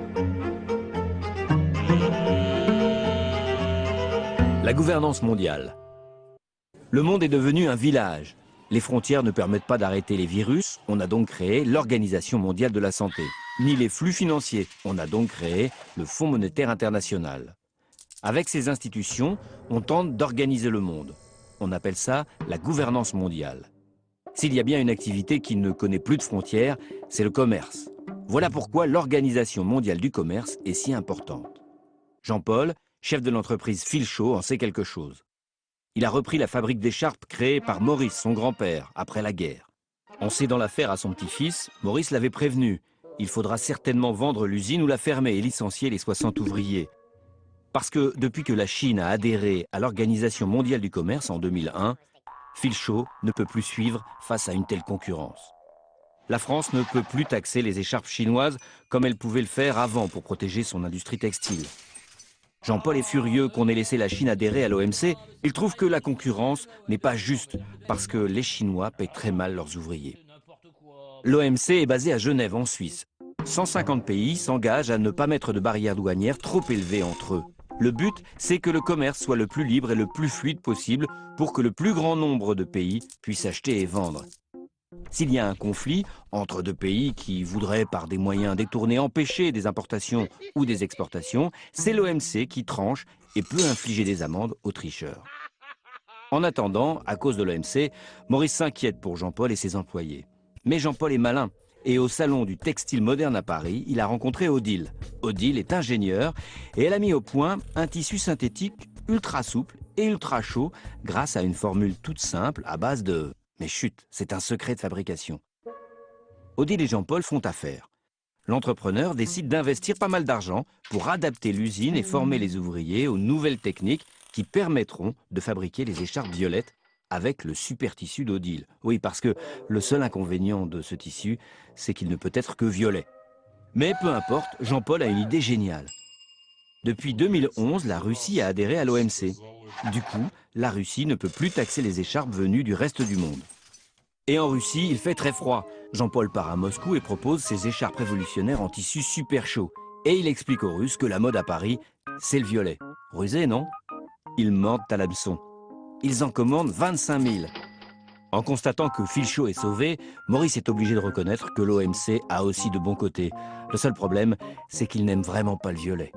La gouvernance mondiale. Le monde est devenu un village. Les frontières ne permettent pas d'arrêter les virus, on a donc créé l'Organisation mondiale de la santé. Ni les flux financiers, on a donc créé le Fonds monétaire international. Avec ces institutions, on tente d'organiser le monde. On appelle ça la gouvernance mondiale. S'il y a bien une activité qui ne connaît plus de frontières, c'est le commerce. Voilà pourquoi l'Organisation mondiale du commerce est si importante. Jean-Paul, chef de l'entreprise Filchot, en sait quelque chose. Il a repris la fabrique d'écharpes créée par Maurice, son grand-père, après la guerre. En cédant l'affaire à son petit-fils, Maurice l'avait prévenu. Il faudra certainement vendre l'usine ou la fermer et licencier les 60 ouvriers. Parce que depuis que la Chine a adhéré à l'Organisation mondiale du commerce en 2001, Filchot ne peut plus suivre face à une telle concurrence. La France ne peut plus taxer les écharpes chinoises comme elle pouvait le faire avant pour protéger son industrie textile. Jean-Paul est furieux qu'on ait laissé la Chine adhérer à l'OMC. Il trouve que la concurrence n'est pas juste parce que les Chinois paient très mal leurs ouvriers. L'OMC est basé à Genève, en Suisse. 150 pays s'engagent à ne pas mettre de barrières douanières trop élevées entre eux. Le but, c'est que le commerce soit le plus libre et le plus fluide possible pour que le plus grand nombre de pays puissent acheter et vendre. S'il y a un conflit entre deux pays qui voudraient par des moyens détournés empêcher des importations ou des exportations, c'est l'OMC qui tranche et peut infliger des amendes aux tricheurs. En attendant, à cause de l'OMC, Maurice s'inquiète pour Jean-Paul et ses employés. Mais Jean-Paul est malin et au salon du textile moderne à Paris, il a rencontré Odile. Odile est ingénieure et elle a mis au point un tissu synthétique ultra souple et ultra chaud grâce à une formule toute simple à base de... Mais chut, c'est un secret de fabrication. Odile et Jean-Paul font affaire. L'entrepreneur décide d'investir pas mal d'argent pour adapter l'usine et former les ouvriers aux nouvelles techniques qui permettront de fabriquer les écharpes violettes avec le super tissu d'Odile. Oui, parce que le seul inconvénient de ce tissu, c'est qu'il ne peut être que violet. Mais peu importe, Jean-Paul a une idée géniale. Depuis 2011, la Russie a adhéré à l'OMC. Du coup, la Russie ne peut plus taxer les écharpes venues du reste du monde. Et en Russie, il fait très froid. Jean-Paul part à Moscou et propose ses écharpes révolutionnaires en tissu super chaud. Et il explique aux Russes que la mode à Paris, c'est le violet. Rusé, non? Ils mentent à l'hameçon. Ils en commandent 25 000. En constatant que Filchot est sauvé, Maurice est obligé de reconnaître que l'OMC a aussi de bons côtés. Le seul problème, c'est qu'il n'aime vraiment pas le violet.